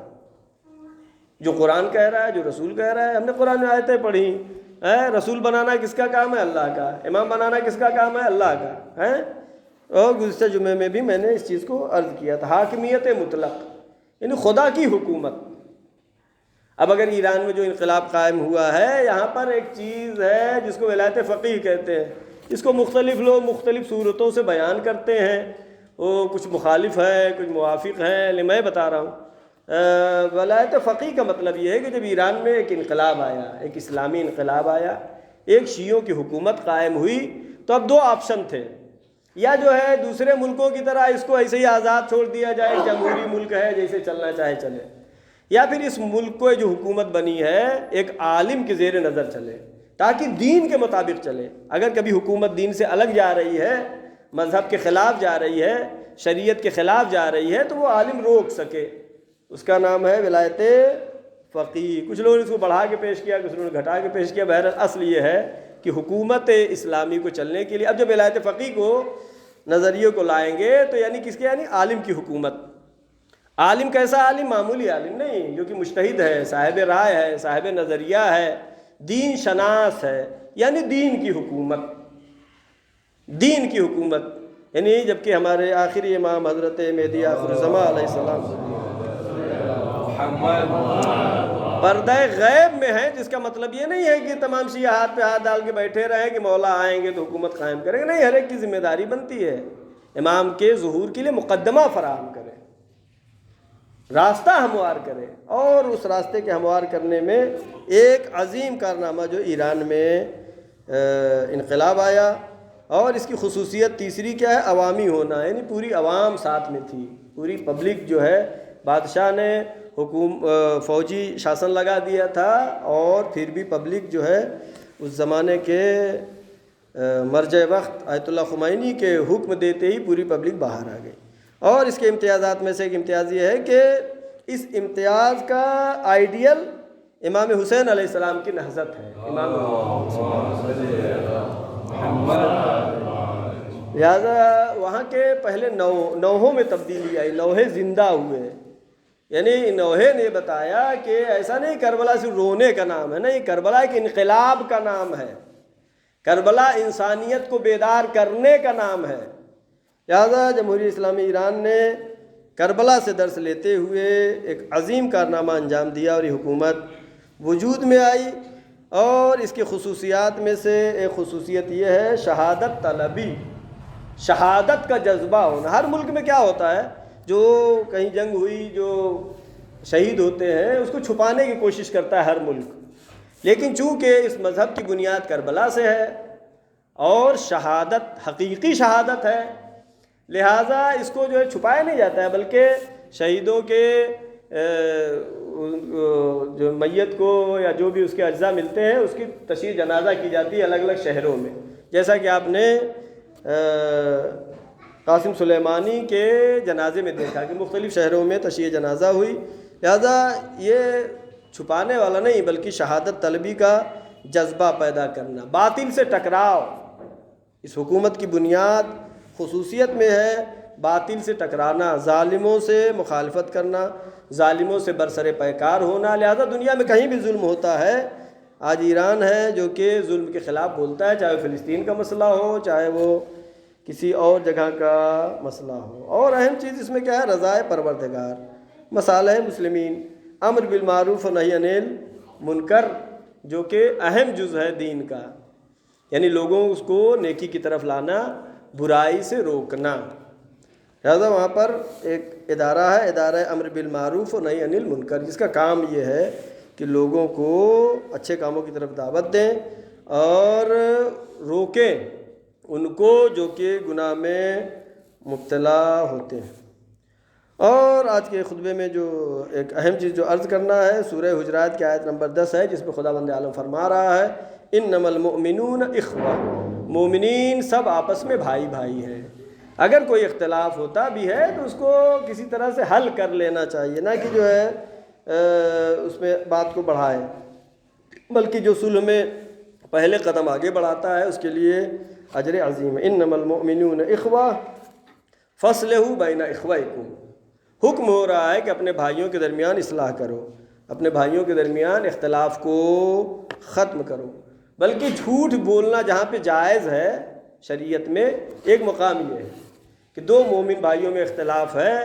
جو قرآن کہہ رہا ہے، جو رسول کہہ رہا ہے، ہم نے قرآن میں آیتیں پڑھی، رسول بنانا کس کا کام ہے؟ اللہ کا۔ امام بنانا کس کا کام ہے؟ اللہ کا ہے۔ اور گزشتہ جمعے میں بھی میں نے اس چیز کو عرض کیا تھا، حاکمیت مطلق یعنی خدا کی حکومت۔ اب اگر ایران میں جو انقلاب قائم ہوا ہے، یہاں پر ایک چیز ہے جس کو ولایت فقیہ کہتے ہیں، اس کو مختلف لوگ مختلف صورتوں سے بیان کرتے ہیں، وہ کچھ مخالف ہے، کچھ موافق ہیں، میں بتا رہا ہوں ولایت فقیہ کا مطلب یہ ہے کہ جب ایران میں ایک انقلاب آیا، ایک اسلامی انقلاب آیا، ایک شیعوں کی حکومت قائم ہوئی، تو اب دو آپشن تھے، یا جو ہے دوسرے ملکوں کی طرح اس کو ایسے ہی آزاد چھوڑ دیا جائے، جمہوری ملک ہے جیسے چلنا چاہے چلے، یا پھر اس ملک کو جو حکومت بنی ہے ایک عالم کے زیر نظر چلے تاکہ دین کے مطابق چلے۔ اگر کبھی حکومت دین سے الگ جا رہی ہے، مذہب کے خلاف جا رہی ہے، شریعت کے خلاف جا رہی ہے، تو وہ عالم روک سکے، اس کا نام ہے ولایت فقیہ۔ کچھ لوگوں نے اس کو بڑھا کے پیش کیا، کچھ لوگوں نے گھٹا کے پیش کیا، بہرحال اصل یہ ہے کہ حکومت اسلامی کو چلنے کے لیے اب جب ولایت فقیہ کو نظریے کو لائیں گے تو یعنی کس کے؟ یعنی عالم کی حکومت۔ عالم کیسا عالم؟ معمولی عالم نہیں، جو کہ مجتہد ہے، صاحب رائے ہے، صاحب نظریہ ہے، دین شناس ہے، یعنی دین کی حکومت۔ دین کی حکومت یعنی جبکہ ہمارے آخری امام حضرت مہدی آخر الزمان علیہ السلام پردہ غیب میں ہیں، جس کا مطلب یہ نہیں ہے کہ تمام شیعہ ہاتھ پہ ہاتھ ڈال کے بیٹھے رہیں کہ مولا آئیں گے تو حکومت قائم کریں گے، نہیں، ہر ایک کی ذمہ داری بنتی ہے امام کے ظہور کے لیے مقدمہ فراہم کرے، راستہ ہموار کرے، اور اس راستے کے ہموار کرنے میں ایک عظیم کارنامہ جو ایران میں انقلاب آیا، اور اس کی خصوصیت تیسری کیا ہے؟ عوامی ہونا، یعنی پوری عوام ساتھ میں تھی، پوری پبلک جو ہے، بادشاہ نے فوجی شاسن لگا دیا تھا، اور پھر بھی پبلک جو ہے اس زمانے کے مرجع وقت آیت اللہ خمینی کے حکم دیتے ہی پوری پبلک باہر آ گئی۔ اور اس کے امتیازات میں سے ایک امتیاز یہ ہے کہ اس امتیاز کا آئیڈیل امام حسین علیہ السلام کی نہضت ہے۔ امام لہٰذا وہاں کے پہلے نوحوں میں تبدیلی آئی، نوحے زندہ ہوئے، یعنی نوحے نے بتایا کہ ایسا نہیں کربلا صرف رونے کا نام ہے، نہیں، کربلا ایک انقلاب کا نام ہے، کربلا انسانیت کو بیدار کرنے کا نام ہے۔ لہذا جمہوریہ اسلامی ایران نے کربلا سے درس لیتے ہوئے ایک عظیم کارنامہ انجام دیا، اور یہ حکومت وجود میں آئی۔ اور اس کی خصوصیات میں سے ایک خصوصیت یہ ہے شہادت طلبی، شہادت کا جذبہ ہونا۔ ہر ملک میں کیا ہوتا ہے، جو کہیں جنگ ہوئی، جو شہید ہوتے ہیں، اس کو چھپانے کی کوشش کرتا ہے ہر ملک، لیکن چونکہ اس مذہب کی بنیاد کربلا سے ہے اور شہادت حقیقی شہادت ہے، لہٰذا اس کو جو ہے چھپایا نہیں جاتا ہے، بلکہ شہیدوں کے جو میت کو یا جو بھی اس کے اجزاء ملتے ہیں، اس کی تشییع جنازہ کی جاتی ہے الگ الگ شہروں میں، جیسا کہ آپ نے قاسم سلیمانی کے جنازے میں دیکھا کہ مختلف شہروں میں تشییع جنازہ ہوئی۔ لہذا یہ چھپانے والا نہیں، بلکہ شہادت طلبی کا جذبہ پیدا کرنا، باطل سے ٹکراؤ، اس حکومت کی بنیاد خصوصیت میں ہے باطل سے ٹکرانا، ظالموں سے مخالفت کرنا، ظالموں سے برسر پیکار ہونا۔ لہذا دنیا میں کہیں بھی ظلم ہوتا ہے، آج ایران ہے جو کہ ظلم کے خلاف بولتا ہے، چاہے فلسطین کا مسئلہ ہو، چاہے وہ کسی اور جگہ کا مسئلہ ہو۔ اور اہم چیز اس میں کیا ہے؟ رضائے پروردگار، مصالح مسلمین، امر بالمعروف و نہی عن المنکر، جو کہ اہم جز ہے دین کا، یعنی لوگوں اس کو نیکی کی طرف لانا، برائی سے روکنا۔ لہذا وہاں پر ایک ادارہ ہے، ادارہ امر بالمعروف و نہی عن المنکر، جس کا کام یہ ہے کہ لوگوں کو اچھے کاموں کی طرف دعوت دیں اور روکیں ان کو جو کہ گناہ میں مبتلا ہوتے ہیں۔ اور آج کے خطبے میں جو ایک اہم چیز جو عرض کرنا ہے، سورہ حجرات کی آیت نمبر 10 ہے، جس میں خداوند عالم فرما رہا ہے انما المؤمنون اخوہ، مومنین سب آپس میں بھائی بھائی ہیں۔ اگر کوئی اختلاف ہوتا بھی ہے تو اس کو کسی طرح سے حل کر لینا چاہیے، نہ کہ جو ہے اس میں بات کو بڑھائے، بلکہ جو صلح میں پہلے قدم آگے بڑھاتا ہے اس کے لیے اجر عظیم ہے۔ انما المؤمنون اخوہ فاصلحوا بین اخویکم، حکم ہو رہا ہے کہ اپنے بھائیوں کے درمیان اصلاح کرو، اپنے بھائیوں کے درمیان اختلاف کو ختم کرو۔ بلکہ جھوٹ بولنا جہاں پہ جائز ہے شریعت میں، ایک مقام یہ ہے کہ دو مومن بھائیوں میں اختلاف ہے،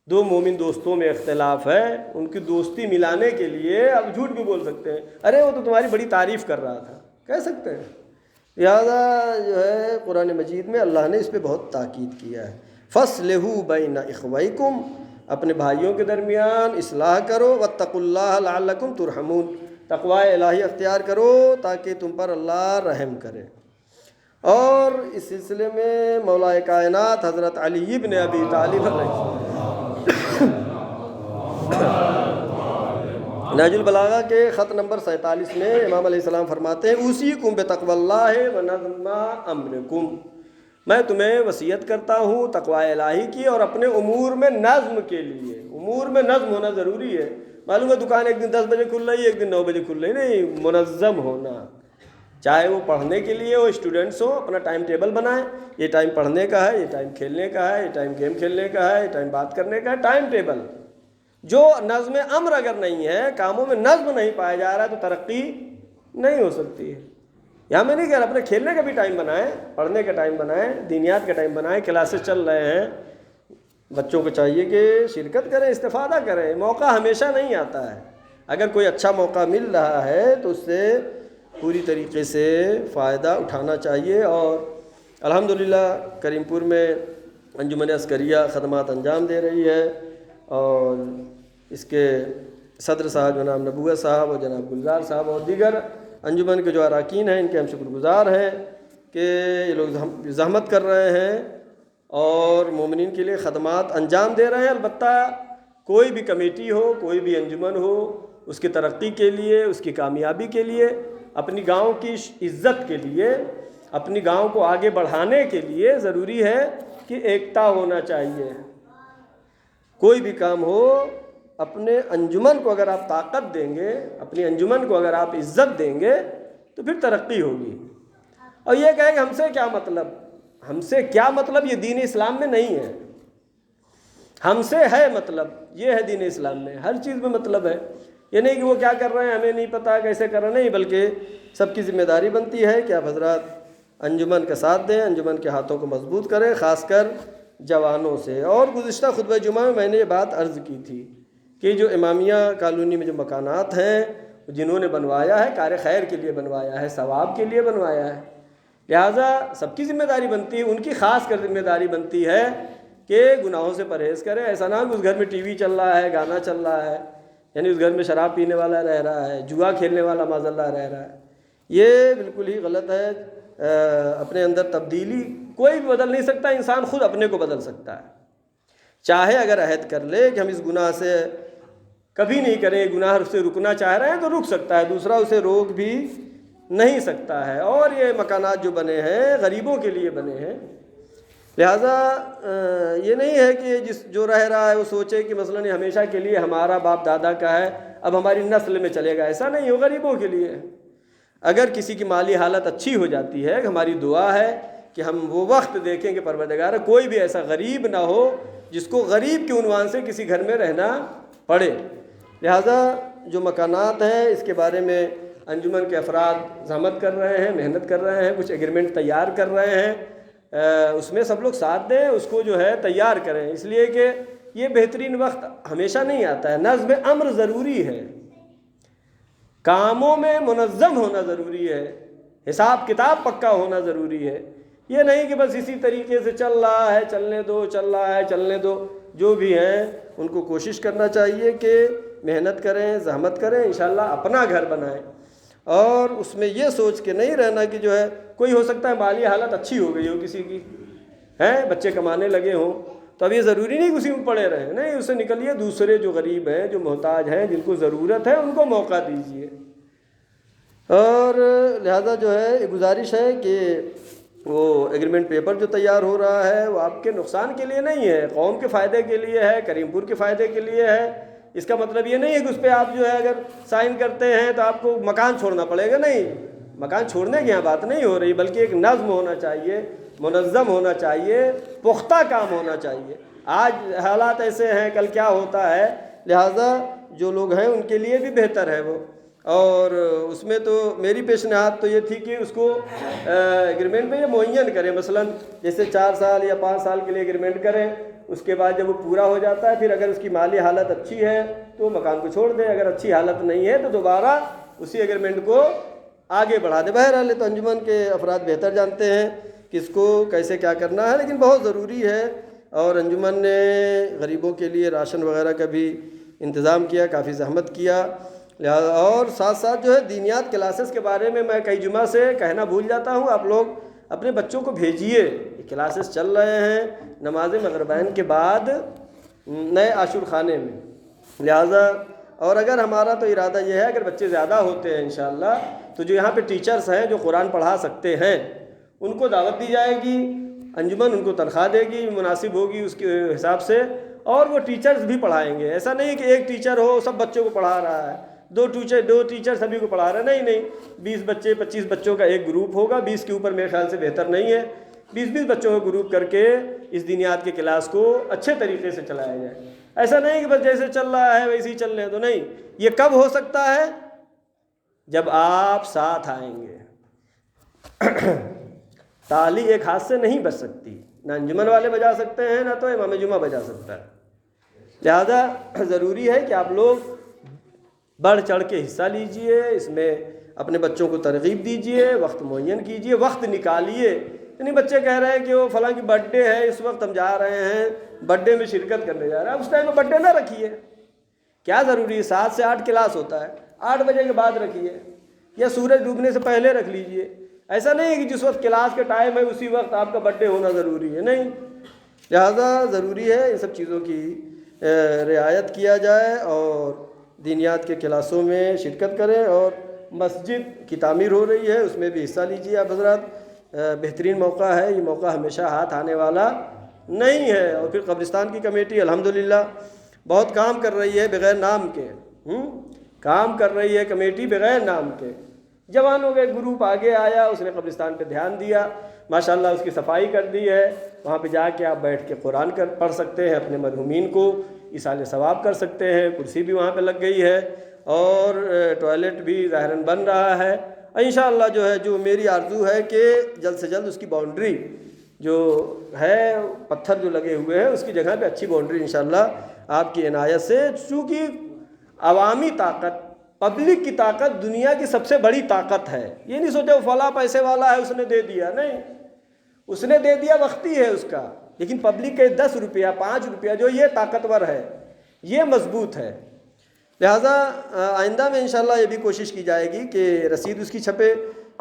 دو مومن دوستوں میں اختلاف ہے، ان کی دوستی ملانے کے لیے اب جھوٹ بھی بول سکتے ہیں، ارے وہ تو تمہاری بڑی تعریف کر رہا تھا، کہہ سکتے ہیں۔ لہذا جو ہے قرآن مجید میں اللہ نے اس پہ بہت تاکید کیا ہے، فَاصْلِحُوا بَيْنَ إِخْوَيْكُمْ، اپنے بھائیوں کے درمیان اصلاح کرو، وَاتَّقُوا اللَّهَ لَعَلَّكُمْ تُرْحَمُونَ، تقوی الہی اختیار کرو تاکہ تم پر اللہ رحم کرے۔ اور اس سلسلے میں مولا کائنات حضرت علی بن ابی طالب نہج البلاغہ کے خط نمبر 47 میں امام علیہ السلام فرماتے ہیں اوصیکم بتقوی اللہ ونظم امرکم، میں تمہیں وصیت کرتا ہوں تقوی الہی کی اور اپنے امور میں نظم کے لیے۔ امور میں نظم ہونا ضروری ہے۔ معلوم ہے دکان ایک دن 10 بجے کھل رہی ہے، ایک دن 9 بجے کھل رہی، نہیں، منظم ہونا، چاہے وہ پڑھنے کے لیے ہو، اسٹوڈنٹس ہو، اپنا ٹائم ٹیبل بنائیں، یہ ٹائم پڑھنے کا ہے، یہ ٹائم کھیلنے کا ہے، یہ ٹائم گیم کھیلنے کا ہے، یہ ٹائم بات کرنے کا ہے، ٹائم ٹیبل۔ جو نظم امر اگر نہیں ہے، کاموں میں نظم نہیں پایا جا رہا ہے تو ترقی نہیں ہو سکتی ہے۔ یہاں میں نہیں کہہ رہا، اپنے کھیلنے کا بھی ٹائم بنائیں، پڑھنے کا ٹائم بنائیں، دینیات کا ٹائم بنائیں، کلاسز چل رہے ہیں، بچوں کو چاہیے کہ شرکت کریں، استفادہ کریں، موقع ہمیشہ نہیں آتا ہے، اگر کوئی اچھا موقع مل رہا ہے تو اس سے پوری طریقے سے فائدہ اٹھانا چاہیے۔ اور الحمدللہ کریم پور میں انجمن عسکریہ خدمات انجام دے رہی ہے، اور اس کے صدر صاحب جناب نبوت صاحب اور جناب گلزار صاحب اور دیگر انجمن کے جو اراکین ہیں ان کے ہم شکر گزار ہیں کہ یہ لوگ زحمت کر رہے ہیں اور مومنین کے لیے خدمات انجام دے رہے ہیں۔ البتہ کوئی بھی کمیٹی ہو، کوئی بھی انجمن ہو، اس کی ترقی کے لیے، اس کی کامیابی کے لیے، اپنی گاؤں کی عزت کے لیے، اپنی گاؤں کو آگے بڑھانے کے لیے ضروری ہے کہ ایکتا ہونا چاہیے۔ کوئی بھی کام ہو، اپنے انجمن کو اگر آپ طاقت دیں گے، اپنی انجمن کو اگر آپ عزت دیں گے تو پھر ترقی ہوگی۔ اور یہ کہیں کہ ہم سے کیا مطلب، ہم سے کیا مطلب، یہ دین اسلام میں نہیں ہے۔ ہم سے ہے مطلب، یہ ہے دین اسلام میں، ہر چیز میں مطلب ہے۔ یہ نہیں کہ وہ کیا کر رہے ہیں ہمیں نہیں پتہ، کیسے کر رہے ہیں، نہیں، بلکہ سب کی ذمہ داری بنتی ہے کہ آپ حضرات انجمن کا ساتھ دیں، انجمن کے ہاتھوں کو مضبوط کریں، خاص کر جوانوں سے۔ اور گزشتہ خطبہ جمعہ میں نے یہ بات عرض کی تھی کہ جو امامیہ کالونی میں جو مکانات ہیں جنہوں نے بنوایا ہے، کار خیر کے لیے بنوایا ہے، ثواب کے لیے بنوایا ہے، لہٰذا سب کی ذمہ داری بنتی ہے، ان کی خاص کر ذمہ داری بنتی ہے کہ گناہوں سے پرہیز کریں۔ ایسا نہ ہو کہ اس گھر میں ٹی وی چل رہا ہے، گانا چل رہا ہے، یعنی اس گھر میں شراب پینے والا رہ رہا ہے، جوا کھیلنے والا معاذ اللہ رہ رہا ہے، یہ بالکل ہی غلط ہے۔ اپنے اندر تبدیلی کوئی بھی بدل نہیں سکتا، انسان خود اپنے کو بدل سکتا ہے۔ چاہے اگر عہد کر لے کہ ہم اس گناہ سے کبھی نہیں کریں، گناہ سے رکنا چاہ رہے ہیں تو رک سکتا ہے، دوسرا اسے روک بھی نہیں سکتا ہے۔ اور یہ مکانات جو بنے ہیں غریبوں کے لیے بنے ہیں، لہٰذا یہ نہیں ہے کہ جو رہ رہا ہے وہ سوچے کہ مثلاً یہ ہمیشہ کے لیے ہمارا باپ دادا کا ہے، اب ہماری نسل میں چلے گا، ایسا نہیں ہو، غریبوں کے لیے۔ اگر کسی کی مالی حالت اچھی ہو جاتی ہے، ہماری دعا ہے کہ ہم وہ وقت دیکھیں کہ پروردگار کوئی بھی ایسا غریب نہ ہو جس کو غریب کے عنوان سے کسی گھر میں رہنا پڑے۔ لہٰذا جو مکانات ہیں اس کے بارے میں انجمن کے افراد زحمت کر رہے ہیں، محنت کر رہے ہیں، کچھ ایگریمنٹ تیار کر رہے ہیں، اس میں سب لوگ ساتھ دیں، اس کو جو ہے تیار کریں، اس لیے کہ یہ بہترین وقت ہمیشہ نہیں آتا ہے۔ نظم امر ضروری ہے، کاموں میں منظم ہونا ضروری ہے، حساب کتاب پکا ہونا ضروری ہے۔ یہ نہیں کہ بس اسی طریقے سے چل رہا ہے، چلنے دو، چل رہا ہے، چلنے دو۔ جو بھی ہیں ان کو کوشش کرنا چاہیے کہ محنت کریں، زحمت کریں، انشاءاللہ اپنا گھر بنائیں، اور اس میں یہ سوچ کے نہیں رہنا کہ جو ہے کوئی ہو سکتا ہے مالی حالت اچھی ہو گئی ہو کسی کی ہیں، بچے کمانے لگے ہوں، تو اب یہ ضروری نہیں کہ اسی میں پڑے رہیں، نہیں، اسے نکلیے، دوسرے جو غریب ہیں، جو محتاج ہیں، جن کو ضرورت ہے، ان کو موقع دیجیے۔ اور لہذا جو ہے یہ گزارش ہے کہ وہ ایگریمنٹ پیپر جو تیار ہو رہا ہے وہ آپ کے نقصان کے لیے نہیں ہے، قوم کے فائدے کے لیے ہے، کریم پور کے فائدے کے لیے ہے۔ اس کا مطلب یہ نہیں ہے کہ اس پہ آپ جو ہے اگر سائن کرتے ہیں تو آپ کو مکان چھوڑنا پڑے گا، نہیں، مکان چھوڑنے کی یہاں بات نہیں ہو رہی، بلکہ ایک نظم ہونا چاہیے، منظم ہونا چاہیے، پختہ کام ہونا چاہیے۔ آج حالات ایسے ہیں، کل کیا ہوتا ہے، لہٰذا جو لوگ ہیں ان کے لیے بھی بہتر ہے وہ۔ اور اس میں تو میری پیشنہاد تو یہ تھی کہ اس کو ایگریمنٹ میں یہ معین کریں، مثلاً جیسے 4 سال یا 5 سال کے لیے ایگریمنٹ کریں، اس کے بعد جب وہ پورا ہو جاتا ہے پھر اگر اس کی مالی حالت اچھی ہے تو مکان کو چھوڑ دیں، اگر اچھی حالت نہیں ہے تو دوبارہ اسی ایگریمنٹ کو آگے بڑھا دیں۔ بہرحال تو انجمن کے افراد بہتر جانتے ہیں کہ اس کو کیسے کیا کرنا ہے، لیکن بہت ضروری ہے۔ اور انجمن نے غریبوں کے لیے راشن وغیرہ کا بھی انتظام کیا، کافی زحمت کیا، اور ساتھ ساتھ جو ہے دینیات کلاسز کے بارے میں کئی جمعہ سے کہنا بھول جاتا ہوں، آپ لوگ اپنے بچوں کو بھیجیے، یہ کلاسز چل رہے ہیں نماز مغربین کے بعد نئے عاشور خانے میں، لہٰذا اور اگر ہمارا تو ارادہ یہ ہے اگر بچے زیادہ ہوتے ہیں انشاءاللہ تو جو یہاں پہ ٹیچرز ہیں جو قرآن پڑھا سکتے ہیں ان کو دعوت دی جائے گی، انجمن ان کو تنخواہ دے گی مناسب ہوگی اس کے حساب سے، اور وہ ٹیچرز بھی پڑھائیں گے۔ ایسا نہیں کہ ایک ٹیچر ہو سب بچوں کو پڑھا رہا ہے، دو ٹیچر سبھی کو پڑھا رہے ہیں، نہیں، 20 بچے 25 بچوں کا ایک گروپ ہوگا، 20 کے اوپر میرے خیال سے بہتر نہیں ہے، 20 بچوں کا گروپ کر کے اس دینیات کے کلاس کو اچھے طریقے سے چلایا جائے۔ ایسا نہیں کہ بس جیسے چل رہا ہے ویسے ہی چل رہے ہیں، تو نہیں، یہ کب ہو سکتا ہے؟ جب آپ ساتھ آئیں گے۔ تالی ایک ہاتھ سے نہیں بج سکتی، نہ انجمن والے بجا سکتے ہیں، نہ تو امام جمعہ بجا سکتا ہے، لہذا ضروری ہے کہ آپ لوگ بڑھ چڑھ کے حصہ لیجئے، اس میں اپنے بچوں کو ترغیب دیجئے، وقت معین کیجئے، وقت نکالیے۔ یعنی بچے کہہ رہے ہیں کہ وہ فلاں کی برتھ ڈے ہے، اس وقت ہم جا رہے ہیں برتھ ڈے میں شرکت کرنے جا رہے ہیں، اس ٹائم میں برتھ ڈے نہ رکھیے، کیا ضروری ہے؟ 7 سے 8 کلاس ہوتا ہے، 8 بجے کے بعد رکھیے، یا سورج ڈوبنے سے پہلے رکھ لیجئے۔ ایسا نہیں ہے کہ جس وقت کلاس کا ٹائم ہے اسی وقت آپ کا برتھ ڈے ہونا ضروری ہے، نہیں، لہذا ضروری ہے ان سب چیزوں کی رعایت کیا جائے اور دینیات کے کلاسوں میں شرکت کریں، اور مسجد کی تعمیر ہو رہی ہے اس میں بھی حصہ لیجیے آپ حضرات، بہترین موقع ہے، یہ موقع ہمیشہ ہاتھ آنے والا نہیں ہے۔ اور پھر قبرستان کی کمیٹی الحمدللہ بہت کام کر رہی ہے بغیر نام کے، کام کر رہی ہے کمیٹی بغیر نام کے، جوانوں کا ایک گروپ آگے آیا، اس نے قبرستان پہ دھیان دیا، ماشاءاللہ اس کی صفائی کر دی ہے، وہاں پہ جا کے آپ بیٹھ کے قرآن پڑھ سکتے ہیں، اپنے مرحومین کو ایصال ثواب کر سکتے ہیں، کرسی بھی وہاں پہ لگ گئی ہے، اور ٹوائلٹ بھی ظاہراً بن رہا ہے۔ انشاءاللہ جو ہے جو میری آرزو ہے کہ جلد سے جلد اس کی باؤنڈری جو ہے پتھر جو لگے ہوئے ہیں اس کی جگہ پہ اچھی باؤنڈری انشاءاللہ آپ کی عنایت سے، چونکہ عوامی طاقت، پبلک کی طاقت دنیا کی سب سے بڑی طاقت ہے۔ یہ نہیں سوچے وہ فلاں پیسے والا ہے اس نے دے دیا، نہیں، اس نے دے دیا وقتی ہے اس کا، لیکن پبلک کے 10 روپیہ 5 روپیہ جو یہ طاقتور ہے، یہ مضبوط ہے۔ لہٰذا آئندہ میں انشاءاللہ یہ بھی کوشش کی جائے گی کہ رسید اس کی چھپے،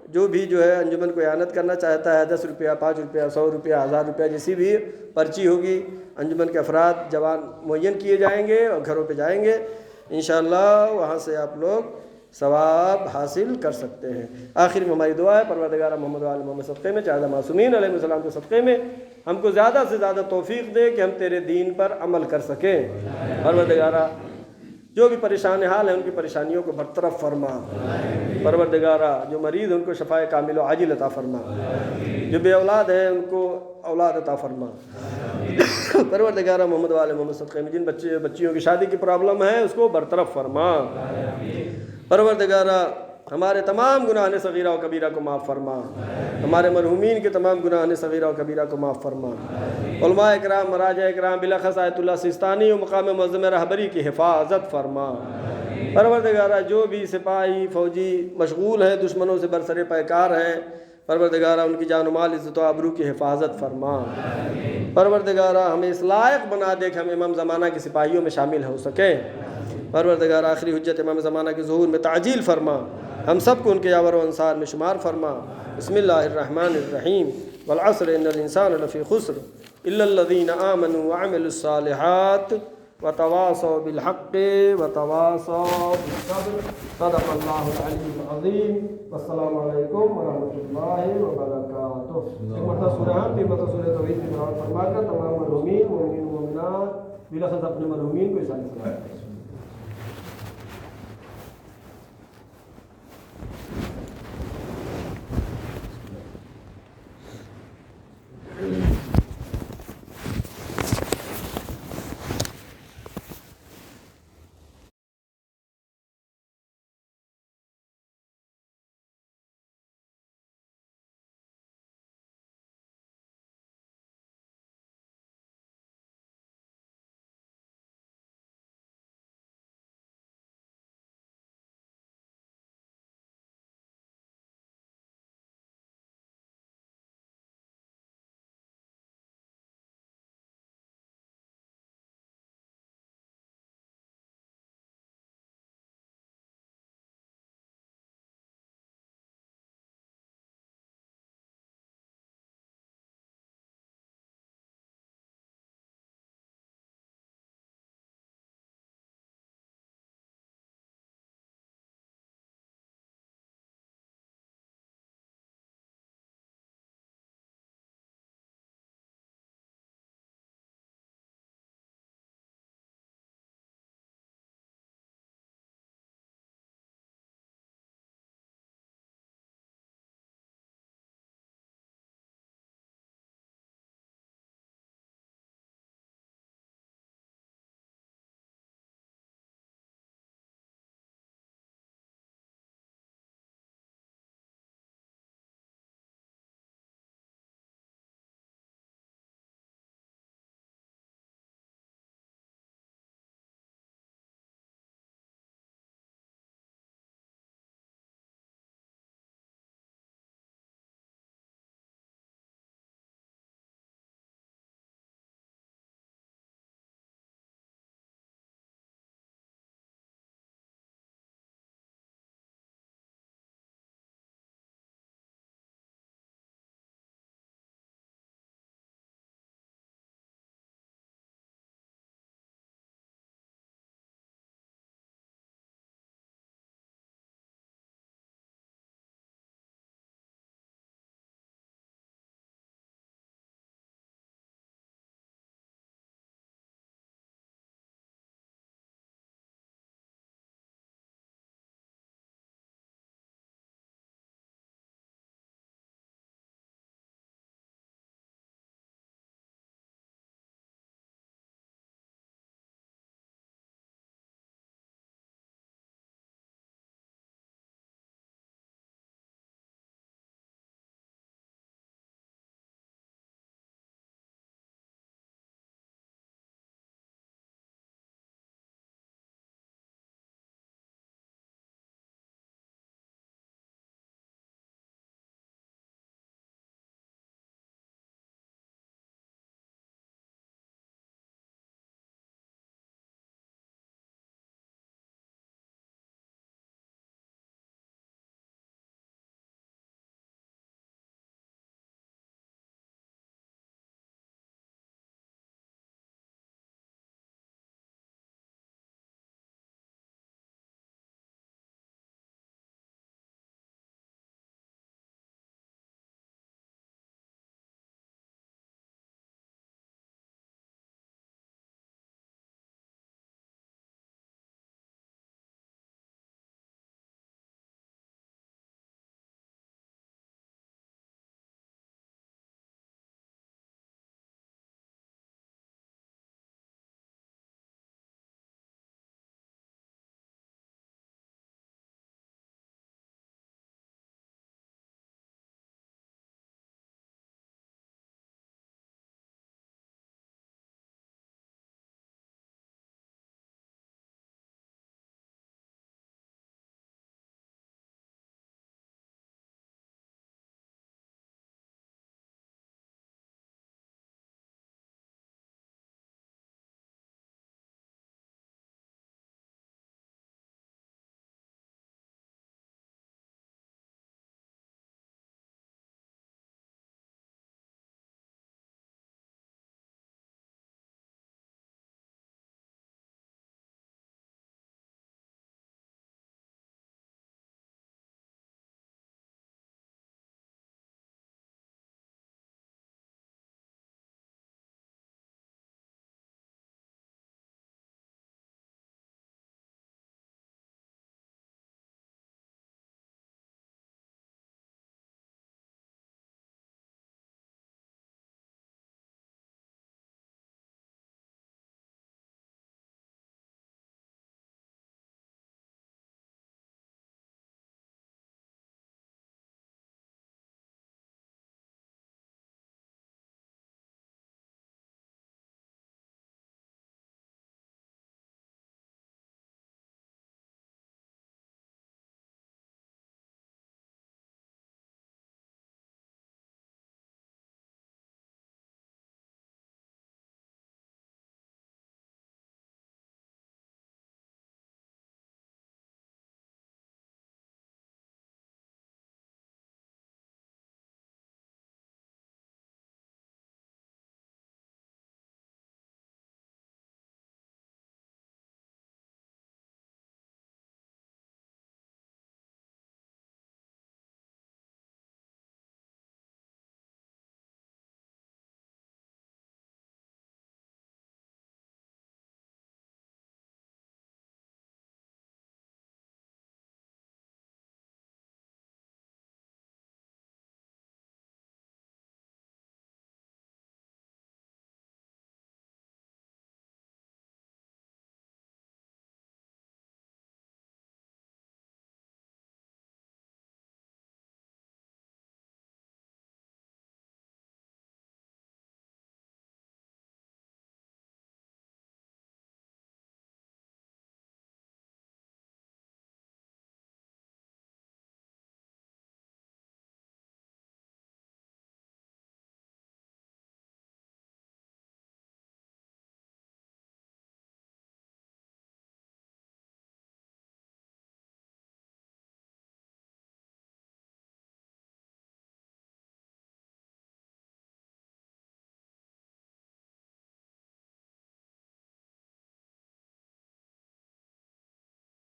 جو بھی جو ہے انجمن کو اعانت کرنا چاہتا ہے 10 روپیہ 5 روپیہ 100 روپیہ 1000 روپیہ جیسی بھی پرچی ہوگی، انجمن کے افراد جوان معین کیے جائیں گے اور گھروں پہ جائیں گے، انشاءاللہ وہاں سے آپ لوگ ثواب حاصل کر سکتے ہیں۔ آخر میں ہماری دعا ہے پروردگار محمد و آل محمد صدقے میں، چاہے معصومین علیہ السلام کے صدقے میں ہم کو زیادہ سے زیادہ توفیق دے کہ ہم تیرے دین پر عمل کر سکیں۔ پروردگارہ جو بھی پریشان حال ہیں ان کی پریشانیوں کو برطرف فرما، پروردگارہ جو مریض ہیں ان کو شفائے کامل و عاجل عطا فرما، جو بے اولاد ہیں ان کو اولاد عطا فرما، پروردگارہ محمد و آل محمد صدقے میں جن بچیوں کی شادی کی پرابلم ہے اس کو برطرف فرما، پروردگارہ ہمارے تمام گناہ صغیرہ و کبیرہ کو معاف فرما، ہمارے مرحومین کے تمام گناہ صغیرہ و کبیرہ کو معاف فرما، علماء اکرام مراجع اکرام بالاخص آیت اللہ سیستانی و مقام معظم رہبری کی حفاظت فرما، پروردگارہ جو بھی سپاہی فوجی مشغول ہیں دشمنوں سے برسر پیکار ہیں، پروردگارہ ان کی جان و مال عزت و آبرو کی حفاظت فرما، پروردگارہ ہمیں اس لائق بنا دے کہ ہم امام زمانہ کے سپاہیوں میں شامل ہو سکیں، پروردگارہ آخری حجت امام زمانہ کے ظہور میں تعجیل فرما، ہم سب کو ان کے یاور و انصار میں شمار فرما۔ بسم اللہ الرحمن الرحیم، والعصر ان الانسان لفی خسر الا الذین آمنوا وعملوا الصالحات وتواصوا بالحق وتواصوا بالصبر۔ صدق اللہ العلی العظیم۔ والسلام علیکم ورحمۃ اللہ وبرکاتہ۔ ایک مرتبہ سورہ حمد، ایک مرتبہ سورہ توحید کی تلاوت فرما کر تمام مرحومین مومنین و مومنات بلا خص اپنے مرحومین کو احسان سلام۔